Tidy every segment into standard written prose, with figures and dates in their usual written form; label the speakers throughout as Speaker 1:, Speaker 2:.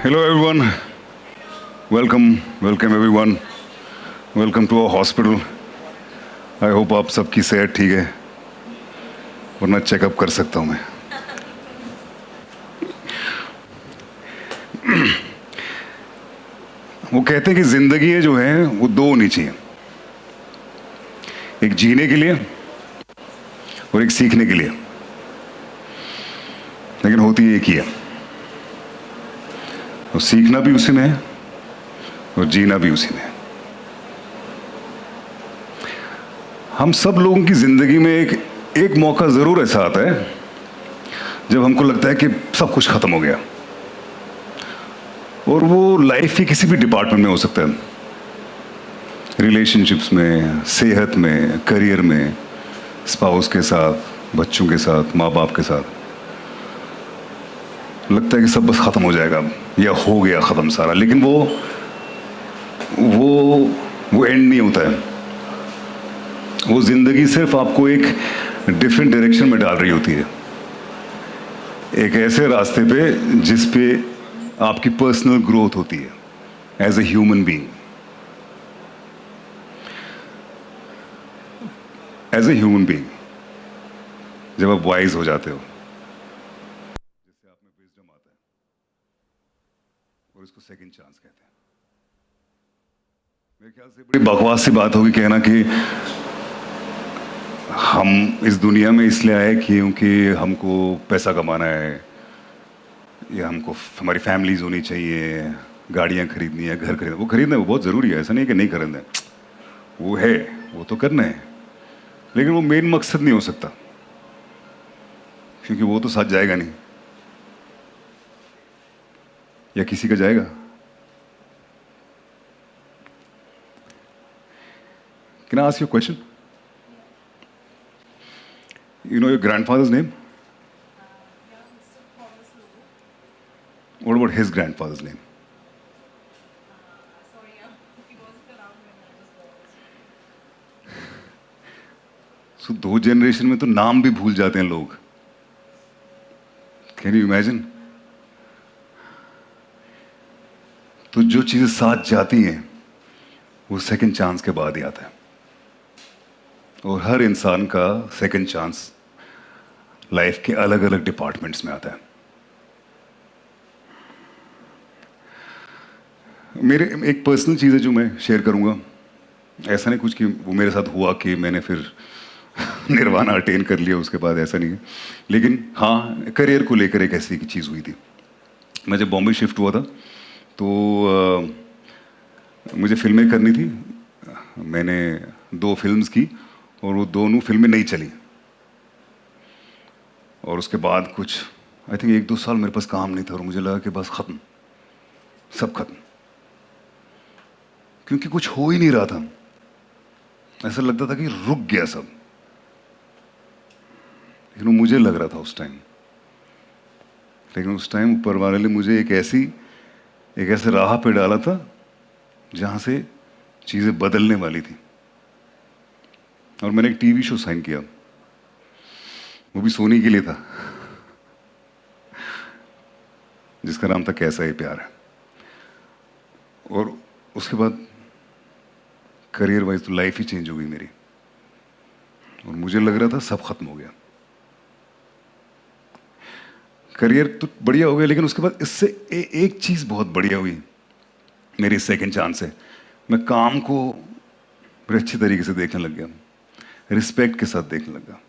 Speaker 1: Hello everyone. Welcome everyone. Welcome to our hospital. I hope आप सबकी सेहत ठीक है, वरना चेकअप कर सकता हूँ मैं. वो कहते हैं कि जिंदगी जो है वो दो होनी चाहिए, एक जीने के लिए और एक सीखने के लिए, लेकिन होती एक ही है. और सीखना भी उसी में है और जीना भी उसी में है. हम सब लोगों की जिंदगी में एक मौका जरूर ऐसा आता है जब हमको लगता है कि सब कुछ खत्म हो गया. और वो लाइफ के किसी भी डिपार्टमेंट में हो सकता है, रिलेशनशिप्स में, सेहत में, करियर में, स्पाउस के साथ, बच्चों के साथ, माँ बाप के साथ. लगता है कि सब बस खत्म हो जाएगा या हो गया खत्म सारा, लेकिन वो एंड नहीं होता है. वो जिंदगी सिर्फ आपको एक डिफरेंट डायरेक्शन में डाल रही होती है, एक ऐसे रास्ते पे जिस पे आपकी पर्सनल ग्रोथ होती है as a human being. As a human being जब आप वाइज हो जाते हो, जिससे आप में विजडम आता है, और इसको सेकंड चांस कहते हैं. मेरे ख्याल से बड़ी बकवास सी बात होगी कहना कि हम इस दुनिया में इसलिए आए क्योंकि हमको पैसा कमाना है, या हमको हमारी फैमिलीज होनी चाहिए, गाड़ियाँ खरीदनी है, घर खरीदना. वो खरीदना वो बहुत ज़रूरी है, ऐसा नहीं कि नहीं खरीदना है, वो है, वो तो करना है, लेकिन वो मेन मकसद नहीं हो सकता, क्योंकि वो तो साथ जाएगा नहीं, या किसी का जाएगा. Can I ask you a question? You know your grandfather's name? What about his grandfather's name? So दो जनरेशन में तो नाम भी भूल जाते हैं लोग. Can you imagine? तो जो चीजें साथ जाती हैं वो सेकंड चांस के बाद ही आता है. और हर इंसान का सेकंड चांस लाइफ के अलग अलग डिपार्टमेंट्स में आता है. मेरे एक पर्सनल चीज़ है जो मैं शेयर करूंगा. ऐसा नहीं कुछ कि वो मेरे साथ हुआ कि मैंने फिर निर्वाणा अटेन कर लिया उसके बाद, ऐसा नहीं है. लेकिन हाँ, करियर को लेकर एक ऐसी चीज़ हुई थी. मैं जब बॉम्बे शिफ्ट हुआ था तो मुझे फिल्में करनी थी. मैंने 2 फिल्म्स की और वो दोनों फिल्में नहीं चली. और उसके बाद कुछ आई थिंक 1-2 साल मेरे पास काम नहीं था और मुझे लगा कि बस खत्म, सब खत्म, क्योंकि कुछ हो ही नहीं रहा था. ऐसा लगता था कि रुक गया सब. लेकिन वो मुझे लग रहा था उस टाइम. लेकिन उस टाइम ऊपर वाले ने मुझे एक ऐसे राह पे डाला था जहां से चीजें बदलने वाली थी. और मैंने एक टीवी शो साइन किया, वो भी सोनी के लिए था, जिसका नाम था कैसा ये प्यार है. और उसके बाद करियर वाइज तो लाइफ ही चेंज हो गई मेरी. और मुझे लग रहा था सब खत्म हो गया. करियर तो बढ़िया हो गया, लेकिन उसके बाद इससे एक चीज बहुत बढ़िया हुई मेरी सेकंड चांस से. मैं काम को बड़े अच्छे तरीके से देखने लग गया, रिस्पेक्ट के साथ देखने लगा.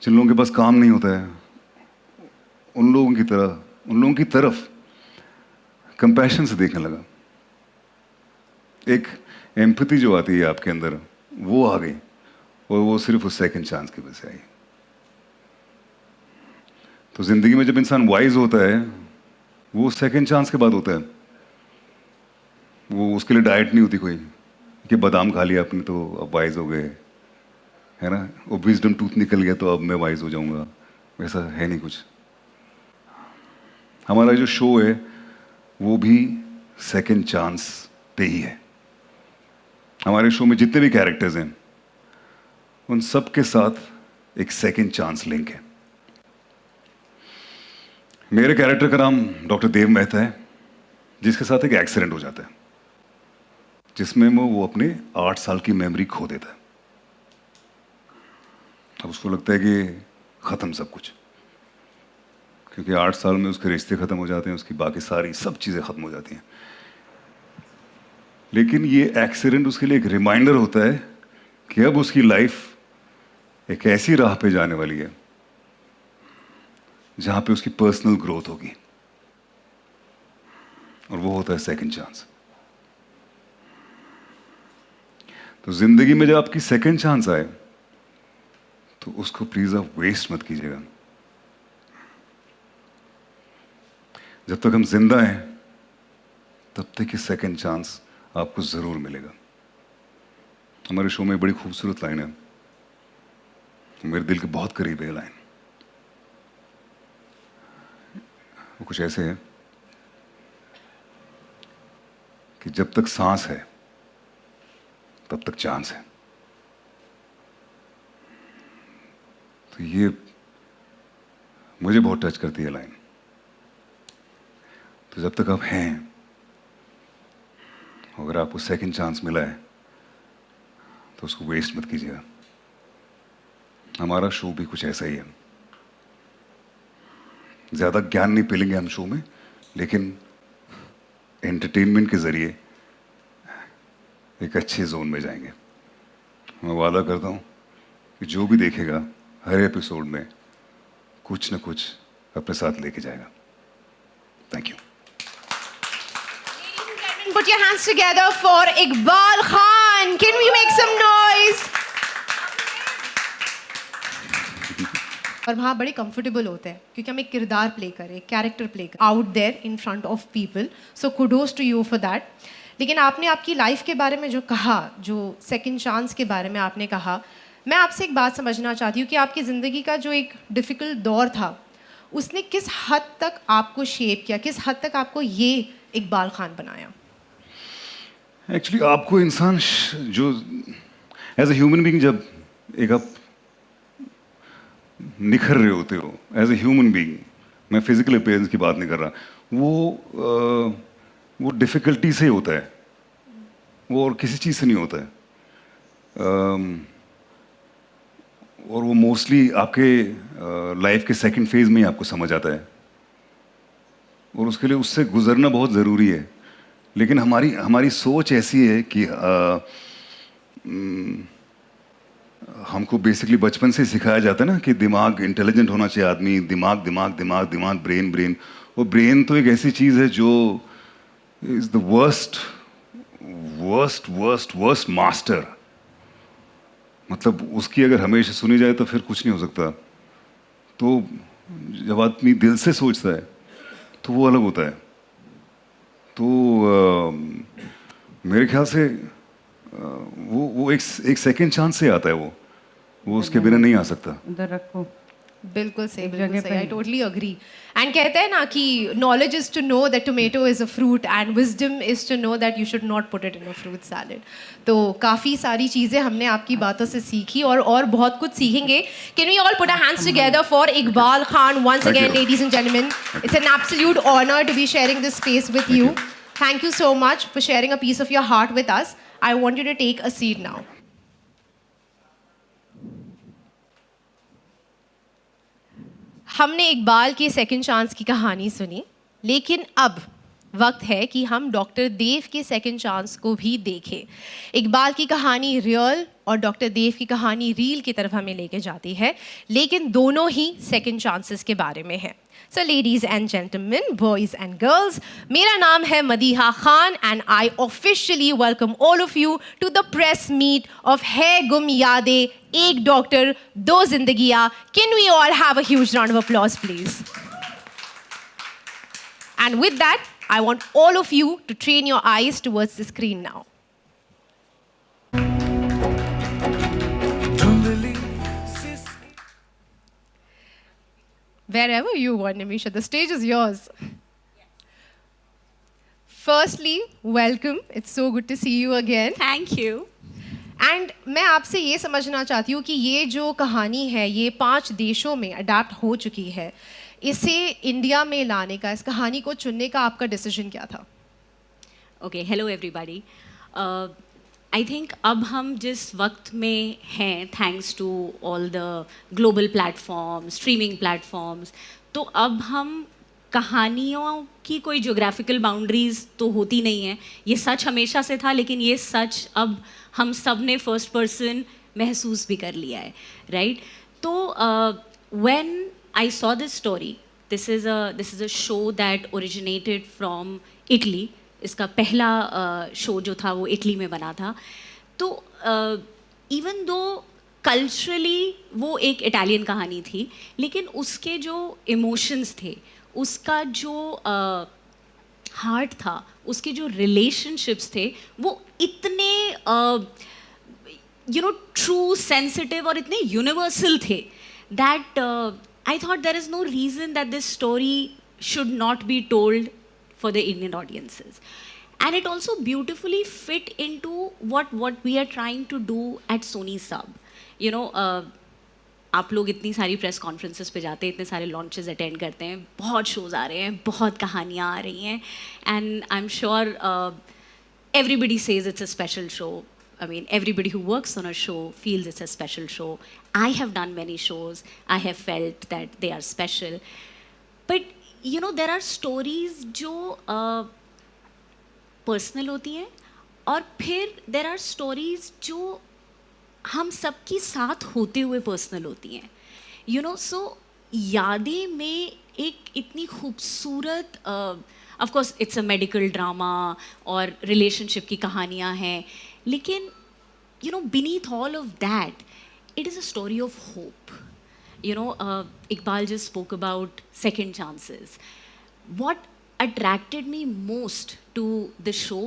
Speaker 1: जिन लोगों के पास काम नहीं होता है उन लोगों की तरफ कंपैशन से देखने लगा. एक एम्पैथी जो आती है आपके अंदर वो आ गई, और वो सिर्फ उस सेकंड चांस की वजह से आई. तो जिंदगी में जब इंसान वाइज होता है वो सेकंड चांस के बाद होता है. वो उसके लिए डाइट नहीं होती कोई कि बादाम खा लिया आपने तो अब वाइज हो गए, है ना. वो विजडम टूथ निकल गया तो अब मैं वाइज हो जाऊंगा, वैसा है नहीं कुछ. हमारा जो शो है वो भी सेकंड चांस पे ही है. हमारे शो में जितने भी कैरेक्टर्स हैं उन सब के साथ एक सेकंड चांस लिंक है. मेरे कैरेक्टर का नाम डॉक्टर देव मेहता है, जिसके साथ एक एक्सीडेंट हो जाता है जिसमें वो अपने 8 साल की मेमोरी खो देता है। अब उसको लगता है कि ख़त्म सब कुछ, क्योंकि 8 साल में उसके रिश्ते ख़त्म हो जाते हैं, उसकी बाकी सारी सब चीज़ें ख़त्म हो जाती हैं। लेकिन ये एक्सीडेंट उसके लिए एक रिमाइंडर होता है कि अब उसकी लाइफ एक ऐसी राह पे जाने वाली है जहां पे उसकी पर्सनल ग्रोथ होगी, और वो होता है सेकंड चांस। तो जिंदगी में जब आपकी सेकंड चांस आए तो उसको प्लीज आप वेस्ट मत कीजिएगा। जब तक हम जिंदा हैं तब तक ये सेकंड चांस आपको जरूर मिलेगा। हमारे शो में बड़ी खूबसूरत लाइन है, मेरे दिल के बहुत करीब है लाइन। वो कुछ ऐसे है कि जब तक सांस है तब तक चांस है। तो ये मुझे बहुत टच करती है लाइन। तो जब तक आप हैं, अगर आपको सेकंड चांस मिला है तो उसको वेस्ट मत कीजिएगा। हमारा शो भी कुछ ऐसा ही है। ज्यादा ज्ञान नहीं पिलेंगे हम शो में, लेकिन एंटरटेनमेंट के जरिए एक अच्छे जोन में जाएंगे। मैं वादा करता हूं कि जो भी देखेगा हर एपिसोड में कुछ न कुछ अपने साथ लेके जाएगा। Thank you.
Speaker 2: Put your hands together for Iqbal Khan. Can we make some noise? और वहाँ बड़े कंफर्टेबल होते हैं क्योंकि हम एक किरदार प्ले करें, एक कैरेक्टर प्ले करें out there in front of people. So kudos to you for that. लेकिन आपने आपकी लाइफ के बारे में जो कहा, जो सेकंड चांस के बारे में आपने कहा, मैं आपसे एक बात समझना चाहती हूँ कि आपकी ज़िंदगी का जो एक डिफ़िकल्ट दौर था उसने किस हद तक आपको शेप किया, किस हद तक आपको ये इकबाल खान बनाया?
Speaker 1: एक्चुअली आपको इंसान जो एज ए ह्यूमन बीइंग, जब एक आप निखर रहे होते हो एज ए ह्यूमन बीइंग, मैं फिजिकल अपीयरेंस की बात नहीं कर रहा, वो डिफ़िकल्टी से होता है, वो और किसी चीज़ से नहीं होता है। और वो मोस्टली आपके लाइफ के सेकंड फेज में ही आपको समझ आता है, और उसके लिए उससे गुजरना बहुत ज़रूरी है। लेकिन हमारी सोच ऐसी है कि हमको बेसिकली बचपन से सिखाया जाता है ना कि दिमाग इंटेलिजेंट होना चाहिए आदमी, दिमाग दिमाग दिमाग दिमाग, ब्रेन ब्रेन। और ब्रेन तो एक ऐसी चीज़ है जो is the worst worst worst worst master. मतलब उसकी अगर हमेशा सुनी जाए तो फिर कुछ नहीं हो सकता। तो जब आदमी दिल से सोचता है तो वो अलग होता है। तो मेरे ख्याल से वो एक सेकंड चांस से आता है, वो उसके बिना नहीं आ सकता।
Speaker 3: उधर रखो।
Speaker 2: बिल्कुल सही, बिल्कुल सही। I totally agree. एंड कहते हैं ना कि knowledge is to know that tomato is a fruit and wisdom is to know that you should not put it in a fruit salad. तो काफ़ी सारी चीज़ें हमने आपकी बातों से सीखी और बहुत कुछ सीखेंगे। Can we all put our hands together for Iqbal Khan once again, ladies and gentleman. It's an absolute honour to be sharing this space with you. Thank you so much for sharing a piece of your heart with us. I want you to take a seat now. हमने इकबाल की second chance की कहानी सुनी, लेकिन अब वक्त है कि हम डॉक्टर देव के सेकंड चांस को भी देखें। इकबाल की कहानी रियल और डॉक्टर देव की कहानी रील की तरफ हमें लेके जाती है, लेकिन दोनों ही सेकंड चांसेस के बारे में है। So ladies and gentlemen, boys and girls, मेरा नाम है Madiha Khan and I officially welcome all of you to the press meet of है गुम यादें, एक डॉक्टर दो जिंदगियां। Can we all have a huge round of applause please? And with that, I want all of you to train your eyes towards the screen now. Wherever you want, Nimisha, the stage is yours. Firstly, welcome. It's so good to see you again.
Speaker 4: Thank you.
Speaker 2: And मैं आपसे ये समझना चाहती हूँ कि ये जो कहानी है ये 5 देशों में अडाप्ट हो चुकी है। इसे इंडिया में लाने का, इस कहानी को चुनने का आपका डिसीजन क्या था?
Speaker 3: Okay, hello everybody. I think अब हम जिस वक्त में हैं, thanks to all the global platforms, streaming platforms, तो अब हम कहानियों की कोई ज्योग्राफिकल बाउंड्रीज तो होती नहीं है। ये सच हमेशा से था, लेकिन ये सच अब हम सब ने फर्स्ट पर्सन महसूस भी कर लिया है, राइट? तो when I saw this story, this is a show that originated from Italy. इसका पहला शो जो था वो इटली में बना था। तो इवन दो कल्चरली वो एक इटालियन कहानी थी, लेकिन उसके जो इमोशंस थे, उसका जो हार्ट था, उसके जो रिलेशनशिप्स थे, वो इतने ट्रू, सेंसिटिव और इतने यूनिवर्सल थे that I thought there is no reason that this story should not be told for the Indian audiences. And it also beautifully fit into what we are trying to do at Sony Sub. You know, आप लोग इतनी सारी press conferences पे जाते हैं, इतने सारे launches attend करते हैं, बहुत शोज़ आ रहे हैं, बहुत कहानियाँ आ रही हैं, and I am sure everybody says it's a special show. I mean, everybody who works on a show feels it's a special show. I have done many shows. I have felt that they are special. But you know, there are stories जो personal होती हैं, और फिर there are stories जो हम सबके साथ होते हुए पर्सनल होती हैं, यू नो। सो यादें में एक इतनी खूबसूरत, of course it's a medical drama और रिलेशनशिप की कहानियाँ हैं, लेकिन you know beneath all of that it is a story of hope. You know, Iqbal just spoke about second chances. What attracted me most to the show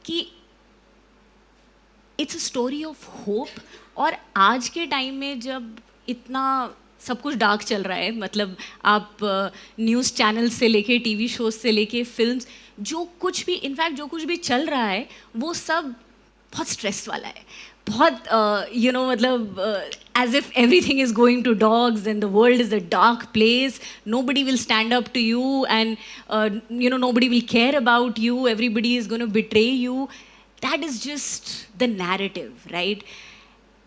Speaker 3: कि it's a story of hope. और आज के time में जब इतना सब कुछ dark चल रहा है, मतलब आप न्यूज़ चैनल से लेके टीवी शोज से लेके फिल्म्स, जो कुछ भी, इनफैक्ट जो कुछ भी चल रहा है वो सब बहुत स्ट्रेस वाला है, बहुत यू नो, मतलब as if everything is going to dogs and the world is a dark place. Nobody will stand up to you and you know nobody will care about you. Everybody is going to betray you. That is just the narrative, right?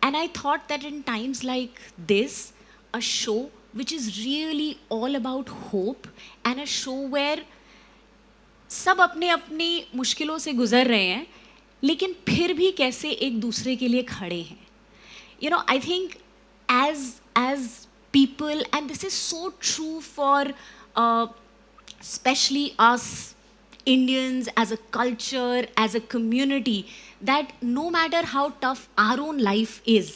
Speaker 3: And I thought that in times like this, a show which is really all about hope, and a show where सब अपने अपनी मुश्किलों से गुजर रहे हैं, लेकिन फिर भी कैसे एक दूसरे के लिए खड़े हैं. You know, I think as people, and this is so true for especially us Indians as a culture, as a community, that no matter how tough our own life is,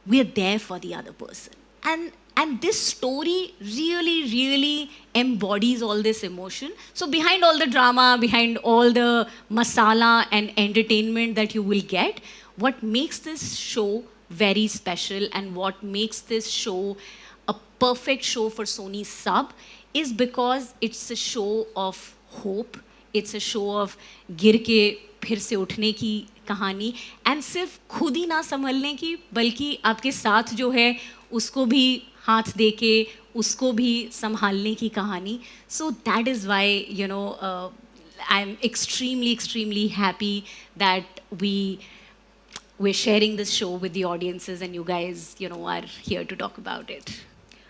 Speaker 3: we are there for the other person. And this story really embodies all this emotion. So behind all the drama, behind all the masala and entertainment that you will get, what makes this show very special and what makes this show a perfect show for Sony Sub is because it's a show of hope. It's a show of गिर के फिर से उठने की कहानी, and सिर्फ खुद ही ना संभलने की, बल्कि आपके साथ जो है उसको भी हाथ दे के उसको भी संभालने की कहानी. So that is why, you know, I am extremely happy that we're sharing this show with the audiences, and you guys, you know, are here to talk about it.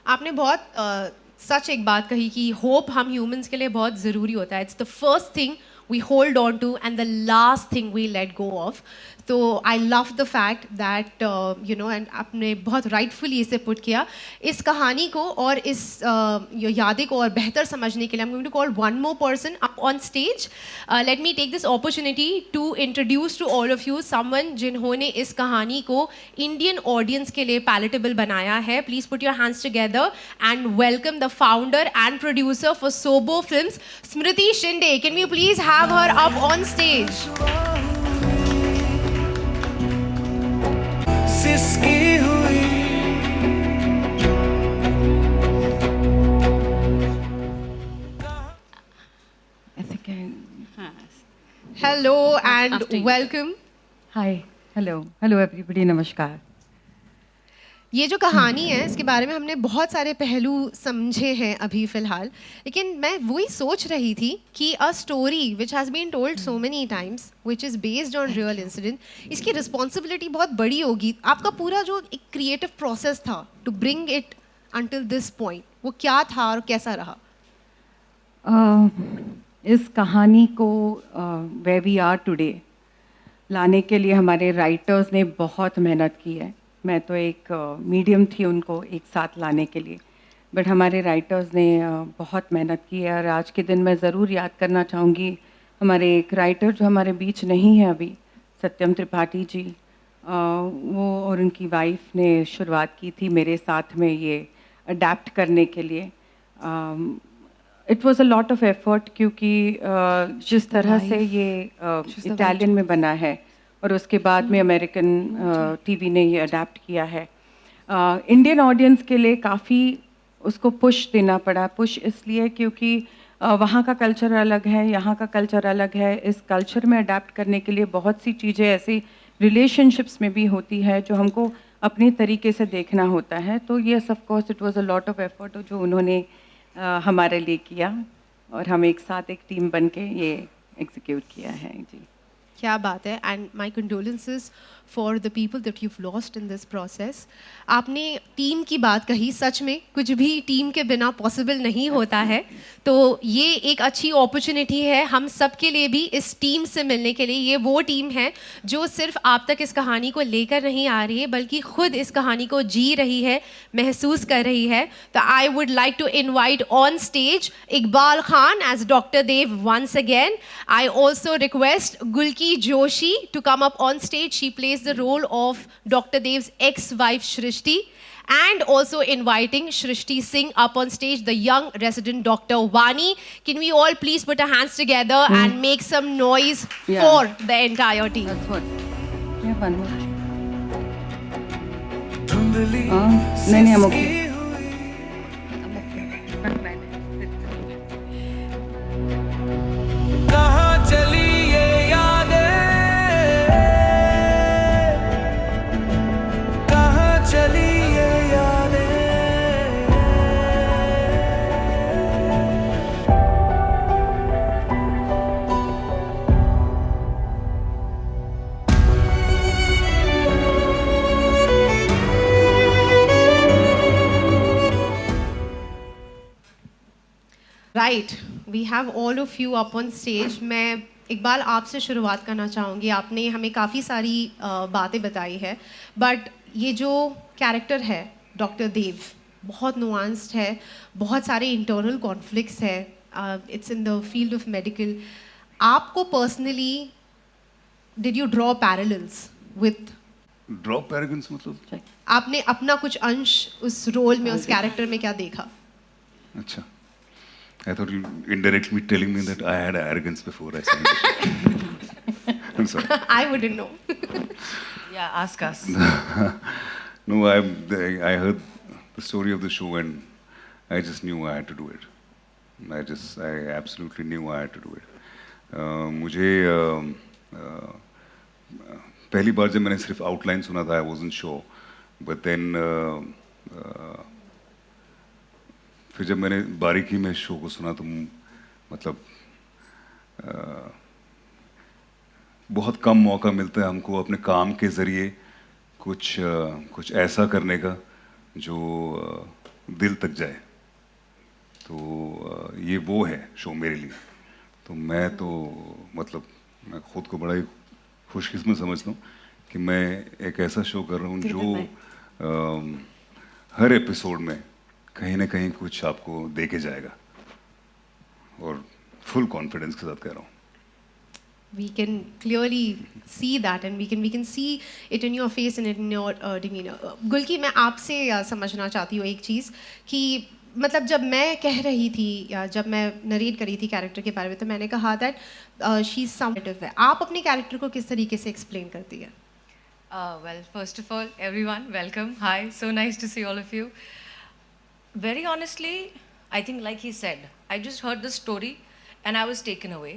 Speaker 2: आपने बहुत सच एक बात कही कि होप हम ह्यूमंस के लिए बहुत ज़रूरी होता है. It's the first thing we hold on to and the last thing we let go of. तो I love the fact that you know, and आपने बहुत राइटफुली इसे पुट किया. इस कहानी को और इस यादें को और बेहतर समझने के लिए I am going to call one more person up on stage. Let me take this opportunity to introduce to all of you someone जिन्होंने इस कहानी को इंडियन ऑडियंस के लिए पैलेटेबल बनाया है. Please put your hands together and welcome the founder and producer for Sobo films, Smriti Shinde. Can we please have her up on stage?
Speaker 4: सिसकी हुई
Speaker 5: I think I...
Speaker 2: Hello and
Speaker 3: After you.
Speaker 2: welcome.
Speaker 5: Hi. Hello. Hello, everybody. Namaskar.
Speaker 2: ये जो कहानी है इसके बारे में हमने बहुत सारे पहलू समझे हैं अभी फ़िलहाल, लेकिन मैं वही सोच रही थी कि a story which has been told so many times which is based on real incident, इसकी रिस्पॉन्सिबिलिटी बहुत बड़ी होगी। आपका पूरा जो एक क्रिएटिव प्रोसेस था to bring it until this point, वो क्या था और कैसा रहा?
Speaker 5: इस कहानी को वे वी आर टुडे लाने के लिए हमारे राइटर्स ने बहुत मेहनत की है। मैं तो एक मीडियम थी उनको एक साथ लाने के लिए, बट हमारे राइटर्स ने बहुत मेहनत की है। और आज के दिन मैं ज़रूर याद करना चाहूँगी हमारे एक राइटर जो हमारे बीच नहीं है अभी, सत्यम त्रिपाठी जी। वो और उनकी वाइफ ने शुरुआत की थी मेरे साथ में ये अडेप्ट करने के लिए। It was a lot of effort, क्योंकि जिस तरह से ये इटालियन में बना है और उसके बाद में अमेरिकन टीवी ने ये अडेप्ट किया है, इंडियन ऑडियंस के लिए काफ़ी उसको पुश देना पड़ा। पुश इसलिए क्योंकि वहाँ का कल्चर अलग है, यहाँ का कल्चर अलग है। इस कल्चर में अडेप्ट करने के लिए बहुत सी चीज़ें ऐसी रिलेशनशिप्स में भी होती है जो हमको अपने तरीके से देखना होता है। तो yes, of course it was a lot of effort जो उन्होंने हमारे लिए किया, और हम एक साथ एक टीम बन के ये एग्जीक्यूट किया है जी।
Speaker 2: क्या बात है, and my condolences for the people that you lost in this process. आपने टीम की बात कही, सच में कुछ भी टीम के बिना पॉसिबल नहीं होता है, तो ये एक अच्छी अपॉर्चुनिटी है हम सब के लिए भी इस टीम से मिलने के लिए। ये वो टीम है जो सिर्फ आप तक इस कहानी को लेकर नहीं आ रही है, बल्कि खुद इस कहानी को जी रही है, महसूस कर रही है। तो I would like to invite on stage Iqbal Khan as doctor Dev once again. I also request Gulki Joshi to come up on stage. She plays the role of Dr. Dev's ex-wife Shrishti, and also inviting Shrishti Singh up on stage, the young resident Dr. Vani. Can we all please put our hands together and make some noise for the entire team?
Speaker 5: That's what. Yeah, one more. नहीं, I'm okay.
Speaker 2: Right, we have all of you up on stage. मैं इकबाल आपसे शुरुआत करना चाहूँगी। आपने हमें काफ़ी सारी बातें बताई है, बट ये जो कैरेक्टर है डॉक्टर देव बहुत नुआंस्ड है, बहुत सारे इंटरनल कॉन्फ्लिक्ट्स है, it's in the field of medical. आपको personally did you draw parallels with
Speaker 1: drop paragons मतलब?
Speaker 2: आपने अपना कुछ अंश उस रोल में, उस कैरेक्टर में क्या देखा?
Speaker 1: अच्छा, I thought you indirectly telling me that I had arrogance before I signed the show. I'm sorry.
Speaker 2: I wouldn't know.
Speaker 5: Yeah, ask us.
Speaker 1: No, I heard the story of the show and I just knew I had to do it. I absolutely knew I had to do it. मुझे पहली बार जब मैंने सिर्फ outline सुना था, I wasn't sure. But then फिर जब मैंने बारीकी में शो को सुना तो मतलब बहुत कम मौका मिलता है हमको अपने काम के ज़रिए कुछ ऐसा करने का जो दिल तक जाए। तो ये वो है शो मेरे लिए। तो मैं तो मतलब मैं खुद को बड़ा ही खुशकिस्मत समझता हूँ कि मैं एक ऐसा शो कर रहा हूँ जो हर एपिसोड में कहीं ना कहीं कुछ आपको दे के जाएगा, और फुल कॉन्फिडेंस के साथ कह रहा हूँ।
Speaker 2: We can clearly see that, and we can see it in your face and in your demeanor. गुल्की, मैं आपसे समझना चाहती हूँ एक चीज़ कि मतलब जब मैं कह रही थी या जब मैं नरेट कर रही थी कैरेक्टर के बारे में, तो मैंने कहा दैट शी इज समेटिव है। आप अपने कैरेक्टर को किस तरीके से एक्सप्लेन करती है?
Speaker 4: Well, first of all, everyone, welcome. Hi, so nice to see all of you. Very honestly, I think like he said, I just heard the story and I was taken away.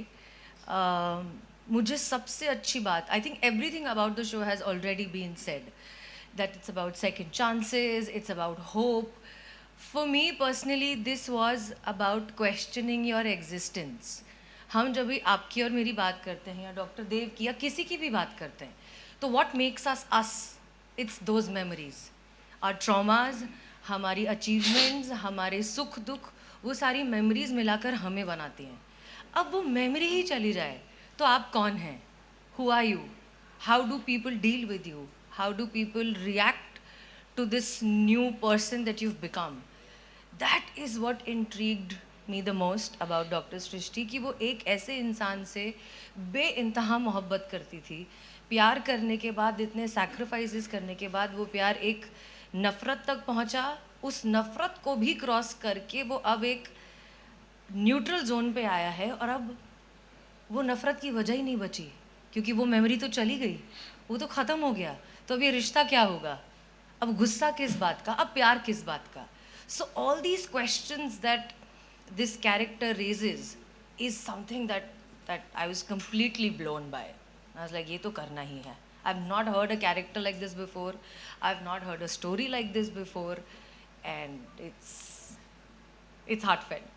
Speaker 4: मुझे सबसे अच्छी बात, I think everything about the show has already been said. that it's about second chances, it's about hope. For me personally, this was about questioning your existence. हम जब भी आपकी और मेरी बात करते हैं या डॉक्टर देव की या किसी की भी बात करते हैं, तो what makes us us? It's those memories. Our traumas, हमारी achievements, हमारे सुख दुख, वो सारी memories मिलाकर हमें बनाती हैं. अब वो memory ही चली जाए, तो आप कौन हैं? Who are you? How do people deal with you? How do people react to this new person that you've become? That is what intrigued me the most about Dr. सृष्टि कि वो एक ऐसे इंसान से बेइंतहा मोहब्बत करती थी. प्यार करने के बाद, इतने सैक्रिफाइसेस करने के बाद वो प्यार एक नफ़रत तक पहुंचा. उस नफ़रत को भी क्रॉस करके वो अब एक न्यूट्रल जोन पे आया है और अब वो नफ़रत की वजह ही नहीं बची क्योंकि वो मेमोरी तो चली गई, वो तो ख़त्म हो गया. तो अब ये रिश्ता क्या होगा? अब गुस्सा किस बात का? अब प्यार किस बात का? So all these questions that this character raises is something that I was completely blown by. I was like, ये तो करना ही है. I've not heard a character like this before. I've not heard a story like this before, and it's heartfelt.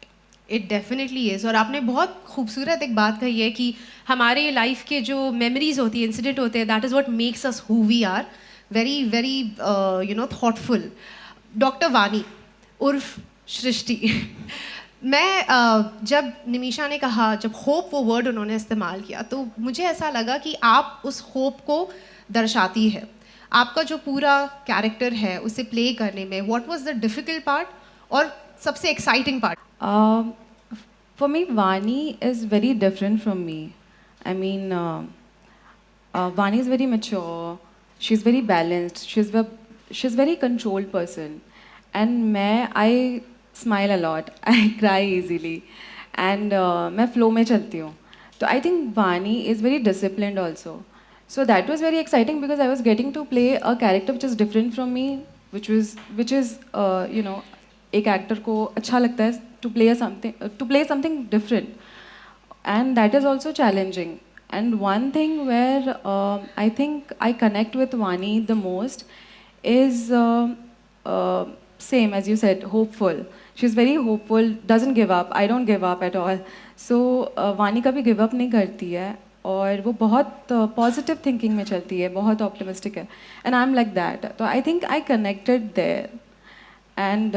Speaker 2: It definitely is. और आपने बहुत खूबसूरत एक बात कही है कि हमारे लाइफ के जो मेमोरीज होती है, इंसिडेंट होते हैं, that is what makes us who we are. Very very thoughtful. Doctor Wani उर्फ सृष्टि. मैं जब निमिषा ने कहा, जब होप वो वर्ड उन्होंने इस्तेमाल किया, तो मुझे ऐसा लगा कि आप उस होप को दर्शाती है. आपका जो पूरा कैरेक्टर है उसे प्ले करने में what was the difficult part और सबसे exciting part?
Speaker 6: For me, Vani is very different from me. I mean, Vani is very mature. She's very balanced. She's very controlled person. And I smile a lot. I cry easily. And मैं flow में चलती हूँ. So I think Vani is very disciplined also. So that was very exciting because I was getting to play a character which is different from me, which is एक actor को अच्छा लगता है to play something different, and that is also challenging. And one thing where I think I connect with Vani the most is same as you said, hopeful. She's very hopeful, doesn't give up. I don't give up at all. So Vani कभी give up नहीं करती है और वो बहुत positive thinking में चलती है, बहुत ऑप्टिमिस्टिक है. And I am like that. तो I think I connected there. And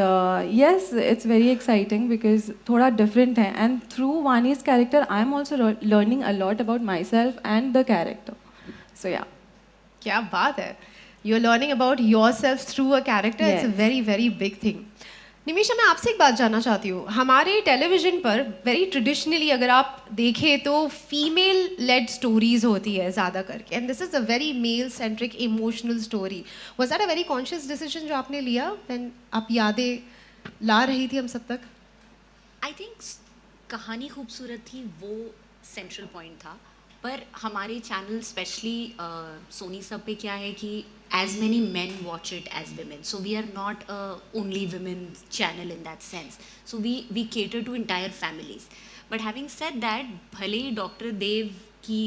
Speaker 6: yes, it's very exciting because थोड़ा डिफरेंट है. And through Vani's character I am also learning a lot about my self and the character. So yeah,
Speaker 2: क्या बात है. You are learning about your self through a character. It's a very very big thing. Nimisha, मैं आपसे एक बात जानना चाहती हूँ. हमारे टेलीविज़न पर वेरी ट्रेडिशनली अगर आप देखें तो फीमेल लेड स्टोरीज होती है ज़्यादा करके, and this is a very male centric emotional story. Was that a very conscious decision जो आपने लिया व्हेन आप यादें ला रही थी हम सब तक?
Speaker 3: आई थिंक कहानी खूबसूरत थी, वो सेंट्रल पॉइंट था. पर हमारे चैनल स्पेशली सोनी सब पे क्या है कि as many men watch it as women, so we are not a only women channel in that sense. So we cater to entire families. But having said that, भले doctor देव की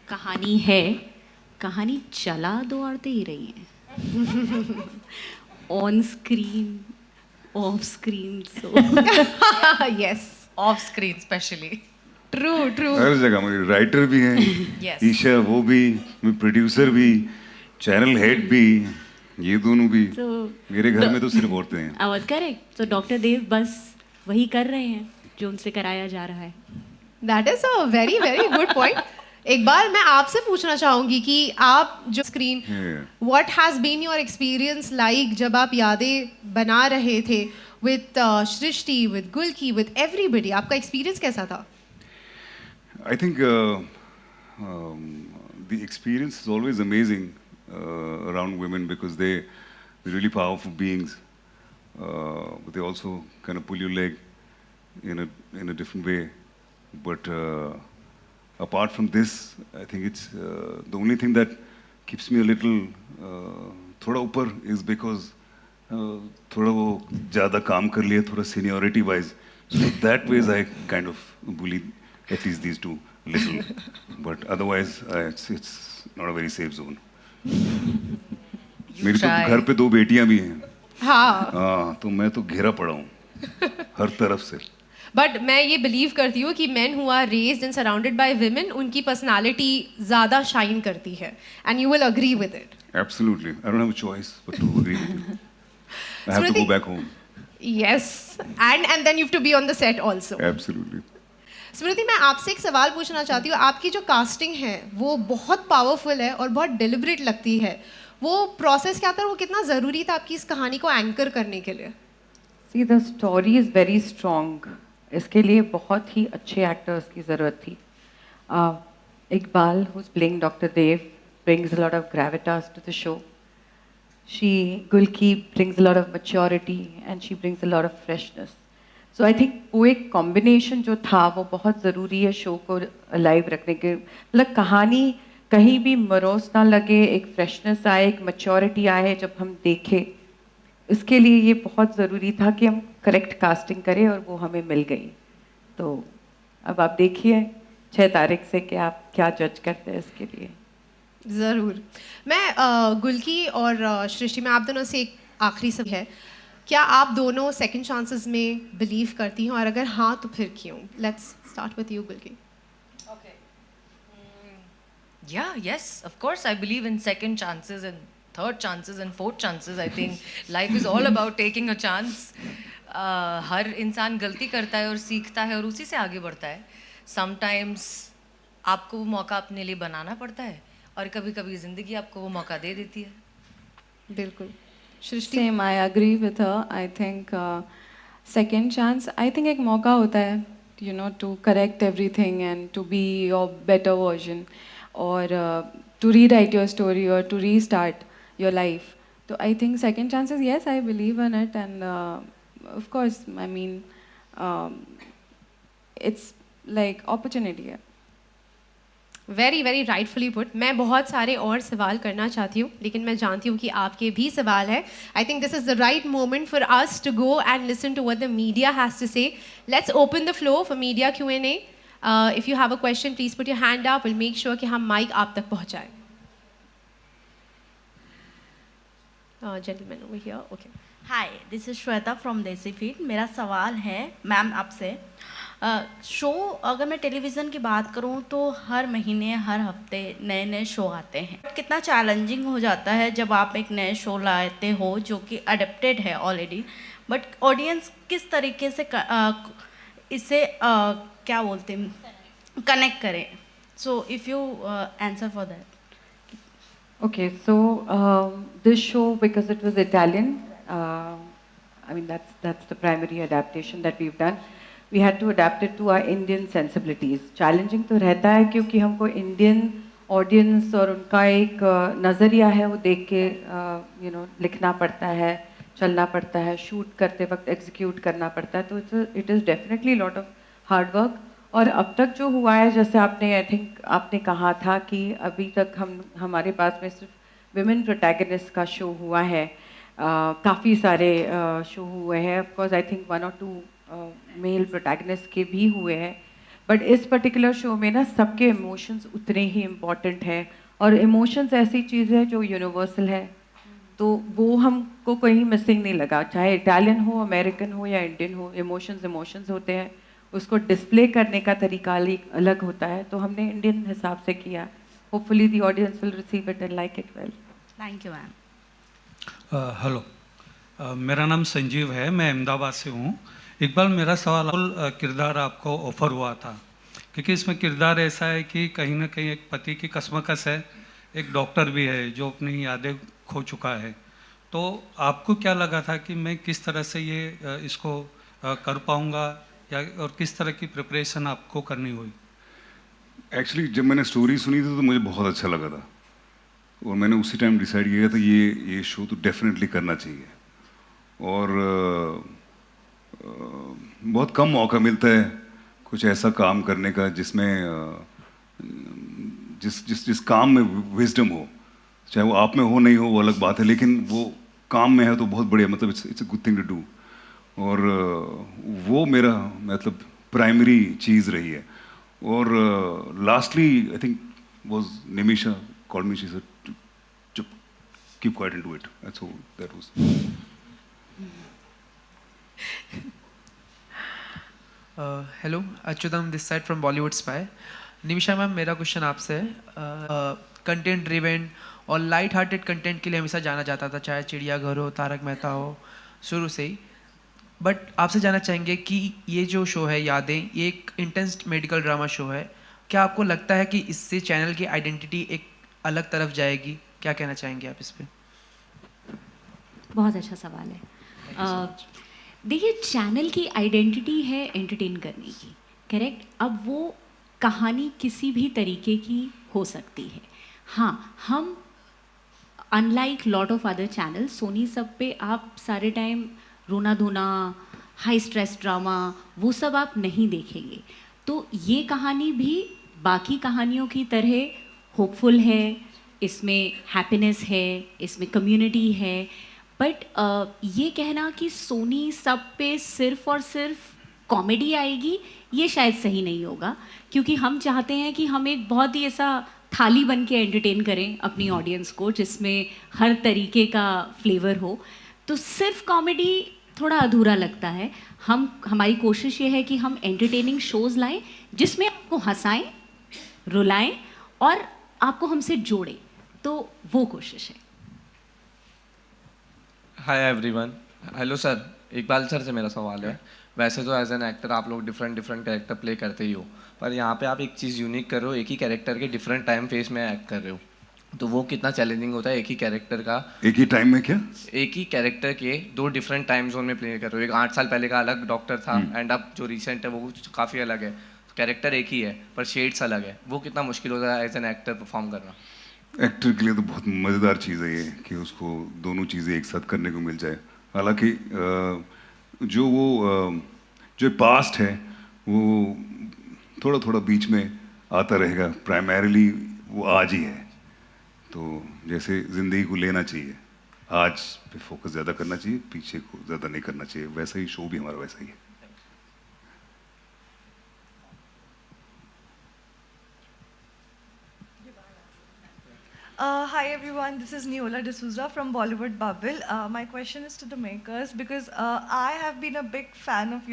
Speaker 3: कहानी है, कहानी चला दो औरतें ही रही हैं on screen, off screen. So
Speaker 2: yes,
Speaker 4: Off screen, especially.
Speaker 2: True true.
Speaker 1: हर जगह मेरे राइटर भी हैं,
Speaker 4: Yes.
Speaker 1: ईशा वो भी, प्रोड्यूसर भी, चैनल हेड भी, ये दोनों भी.
Speaker 3: So,
Speaker 1: मेरे घर में तो सिर्फ औरतें हैं.
Speaker 3: और करेक्ट. तो डॉक्टर देव बस वही कर रहे हैं जो उनसे कराया जा रहा है.
Speaker 2: That is a very very good point. एक बार मैं आपसे पूछना चाहूँगी कि आप जो screen, what has been your experience like जब आप यादें बना रहे थे with Srishti, with Gulki, with everybody? आपका एक्सपीरियंस कैसा था?
Speaker 1: I think the experience is always amazing around women because they're really powerful beings, but they also kind of pull your leg in a different way. But apart from this, I think it's the only thing that keeps me a little थोड़ा ऊपर is because थोड़ा वो ज़्यादा काम कर लिया, थोड़ा seniority wise. So that ways I kind of bully at least these two a little, but otherwise it's not a very safe zone. मेरी तो
Speaker 4: try.
Speaker 1: घर पे 2 बेटियां भी हैं।
Speaker 2: हाँ
Speaker 1: हाँ, तो मैं तो घिरा पड़ा हूँ हर तरफ से।
Speaker 2: बट मैं ये बिलीव करती हूँ कि men who are raised and surrounded by women उनकी पर्सनालिटी ज़्यादा शाइन करती है and you will agree with it.
Speaker 1: Absolutely, I don't have a choice but to agree with you. I have to go
Speaker 2: Smriti-
Speaker 1: back home.
Speaker 2: Yes, and then you have to be on the set also.
Speaker 1: Absolutely.
Speaker 2: स्मृति, मैं आपसे एक सवाल पूछना चाहती हूँ. आपकी जो casting है वो बहुत पावरफुल है और बहुत डिलिबरेट लगती है. वो प्रोसेस क्या था, वो कितना ज़रूरी था आपकी इस कहानी को एंकर करने के लिए?
Speaker 5: See the story is very strong. इसके लिए बहुत ही अच्छे एक्टर्स की ज़रूरत थी. Iqbal, who's playing Dr. Dev, brings a lot of gravitas to the show. Gulki brings a lot of maturity and she brings a lot of freshness. So I think वो एक combination जो था वो बहुत ज़रूरी है शो को अलाइव रखने के. मतलब कहानी कहीं भी मरोस ना लगे, एक फ्रेशनेस आए, एक मैच्योरिटी आए जब हम देखें. इसके लिए ये बहुत ज़रूरी था कि हम करेक्ट कास्टिंग करें और वो हमें मिल गई. तो अब आप देखिए 6 तारीख से कि आप क्या जज करते हैं इसके लिए.
Speaker 2: ज़रूर. मैं गुलकी और सृष्टि में आप दोनों से एक आखिरी सब है, क्या आप दोनों सेकंड चांसेस में बिलीव करती हैं और अगर हाँ तो फिर क्यों? Let's start with you गुलकी.
Speaker 4: Okay. Yeah, yes, of course. I believe in second chances and third chances and fourth chances. I think life is all about taking a chance. हर इंसान गलती करता है और सीखता है और उसी से आगे बढ़ता है. Sometimes आपको वो मौका अपने लिए बनाना पड़ता है और कभी-कभी ज़िंदगी आपको वो मौका दे देती है.
Speaker 2: बिल्कुल. सृष्टि.
Speaker 6: Same, I agree with her. I think second chance, I think एक मौका होता है, you know, to correct everything and to be your better version, or to rewrite your story or to restart your life. So I think second chances, yes, I believe in it, and of course, I mean, it's like opportunity. Yeah.
Speaker 2: Very very rightfully put. मैं बहुत सारे और सवाल करना चाहती हूँ लेकिन मैं जानती हूँ कि आपके भी सवाल है. I think this is the right moment for us to go and listen to what the media has to say. Let's open the floor for media Q&A. If you have a question please put your hand up. Will make sure कि हम mic आप तक पहुँचाएं. Gentleman over here. Okay.
Speaker 7: Hi, this is Shweta from Desi feed. मेरा सवाल है ma'am आपसे, show अगर मैं टेलीविज़न की बात करूं तो हर महीने हर हफ्ते नए नए शो आते हैं. कितना चैलेंजिंग हो जाता है जब आप एक नए शो लाते हो जो कि अडेप्टेड है ऑलरेडी, बट ऑडियंस किस तरीके से इसे क्या बोलते हैं कनेक्ट करें. So if you answer for that.
Speaker 5: Okay, so this show, because it was Italian, I mean that's the primary adaptation that we've done. We had to adapt it to our Indian sensibilities. Challenging तो रहता है क्योंकि हमको Indian audience और उनका एक नज़रिया है वो देख के you know लिखना पड़ता है, चलना पड़ता है, शूट करते वक्त एग्जीक्यूट करना पड़ता है. तो it is definitely lot of hard work. और अब तक जो हुआ है, जैसे आपने आई थिंक आपने कहा था कि अभी तक हमारे पास में सिर्फ विमेन प्रोटैगनिस्ट का शो हुआ है. काफ़ी सारे शो हुए हैं. Of course I think 1 or 2 male protagonist के भी हुए हैं. बट इस पर्टिकुलर शो में ना सबके इमोशंस उतने ही इम्पॉर्टेंट हैं. और इमोशंस ऐसी चीज़ है जो यूनिवर्सल है, तो वो हमको कहीं मिसिंग नहीं लगा. चाहे इटालियन हो, अमेरिकन हो या इंडियन हो, इमोशंस होते हैं. उसको डिस्प्ले करने का तरीका अलग होता है. तो हमने इंडियन हिसाब से किया. Hopefully the audience will receive it and like it well.
Speaker 7: Thank you ma'am.
Speaker 8: Hello, मेरा नाम संजीव है, मैं अहमदाबाद से हूँ. इकबाल, मेरा सवाल किरदार आपको ऑफर हुआ था क्योंकि इसमें किरदार ऐसा है कि कहीं ना कहीं एक पति की कश्मकश है, एक डॉक्टर भी है जो अपनी यादें खो चुका है. तो आपको क्या लगा था कि मैं किस तरह से ये इसको कर पाऊँगा या और किस तरह की प्रिपरेशन आपको करनी हुई?
Speaker 1: एक्चुअली जब मैंने स्टोरी सुनी थी तो मुझे बहुत अच्छा लगा था और मैंने उसी टाइम डिसाइड किया था ये शो तो डेफिनेटली करना चाहिए. और बहुत कम मौका मिलता है कुछ ऐसा काम करने का जिसमें जिस काम में विजडम हो, चाहे वो आप में हो नहीं हो वो अलग बात है, लेकिन वो काम में है तो बहुत बढ़िया. मतलब it's a good thing to do. और वो मेरा मतलब प्राइमरी चीज़ रही है. और lastly I think was Nimisha called me, she said चुप keep quiet and do it. That's all that was.
Speaker 9: Hello, Achyutam this side from Bollywood spy. Nimisha ma'am, मेरा क्वेश्चन आपसे है, कंटेंट ड्रिवन और लाइट हार्टेड कंटेंट के लिए हमेशा जाना जाता था, चाहे चिड़ियाघर हो, तारक मेहता हो, शुरू से ही। बट आपसे जानना चाहेंगे कि ये जो शो है यादें, ये एक इंटेंस मेडिकल ड्रामा शो है, क्या आपको लगता है कि इससे चैनल की आइडेंटिटी एक अलग तरफ जाएगी? क्या कहना चाहेंगे आप इस पर?
Speaker 3: बहुत अच्छा सवाल है। देखिए, चैनल की आइडेंटिटी है एंटरटेन करने की, करेक्ट। अब वो कहानी किसी भी तरीके की हो सकती है। हाँ, हम unlike lot of other channel, Sony SAB पे आप सारे टाइम रोना धोना, हाई स्ट्रेस ड्रामा, वो सब आप नहीं देखेंगे। तो ये कहानी भी बाकी कहानियों की तरह होपफुल है, इसमें हैप्पीनेस है, इसमें कम्युनिटी है। बट ये कहना कि सोनी सब पे सिर्फ और सिर्फ कॉमेडी आएगी, ये शायद सही नहीं होगा, क्योंकि हम चाहते हैं कि हम एक बहुत ही ऐसा थाली बन के एंटरटेन करें अपनी ऑडियंस को, जिसमें हर तरीके का फ्लेवर हो। तो सिर्फ कॉमेडी थोड़ा अधूरा लगता है। हमारी कोशिश ये है कि हम एंटरटेनिंग शोज़ लाएं जिसमें आपको हंसाएं, रुलाएं और आपको हमसे जोड़ें। तो वो कोशिश है।
Speaker 10: Hi everyone. Hello sir, Iqbal sir से मेरा सवाल है। वैसे तो एज एन एक्टर आप लोग डिफरेंट कैरेक्टर प्ले करते ही हो, पर यहाँ पे आप एक चीज़ यूनिक कर रहे हो, एक ही कैरेक्टर के डिफरेंट टाइम फेस में एक्ट कर रहे हो। तो वो कितना चैलेंजिंग होता है एक ही कैरेक्टर का,
Speaker 1: एक ही टाइम में क्या?
Speaker 10: एक ही कैरेक्टर के 2 डिफरेंट टाइम जोन में प्ले कर रहे हो। एक 8 साल पहले का अलग डॉक्टर था एंड अब जो रिसेंट है वो काफ़ी अलग है। कैरेक्टर एक ही है पर शेड्स अलग है। वो कितना मुश्किल होता है एज एन एक्टर परफॉर्म करना?
Speaker 1: एक्टर के लिए तो बहुत मज़ेदार चीज़ है ये कि उसको दोनों चीज़ें एक साथ करने को मिल जाए। हालांकि जो पास्ट है वो थोड़ा थोड़ा बीच में आता रहेगा, प्राइमरीली वो आज ही है। तो जैसे ज़िंदगी को लेना चाहिए, आज पे फोकस ज़्यादा करना चाहिए, पीछे को ज़्यादा नहीं करना चाहिए। वैसा ही शो भी हमारा वैसा ही है।
Speaker 11: Hi everyone, this is Neola D'Souza from Bollywood Bubble. My question is to the makers because I have been a big fan of,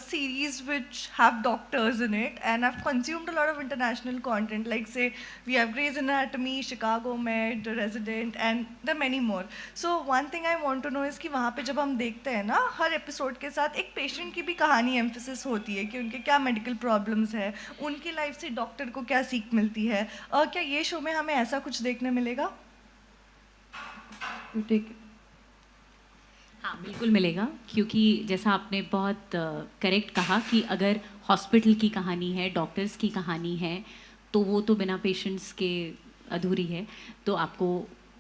Speaker 11: series which have doctors in it, and I've consumed a lot of international content, like say we have Grey's Anatomy, Chicago Med, Resident, and there are many more. So one thing I want to know is कि वहाँ पे जब हम देखते हैं ना, हर episode के साथ एक पेशेंट की भी कहानी एम्फेसिस होती है कि उनके क्या मेडिकल प्रॉब्लम्स है, उनकी लाइफ से डॉक्टर को क्या सीख मिलती है। क्या ये शो में हमें ऐसा कुछ देखने मिलेगा?
Speaker 3: हाँ, बिल्कुल मिलेगा, क्योंकि जैसा आपने बहुत करेक्ट कहा कि अगर हॉस्पिटल की कहानी है, डॉक्टर्स की कहानी है, तो वो तो बिना पेशेंट्स के अधूरी है। तो आपको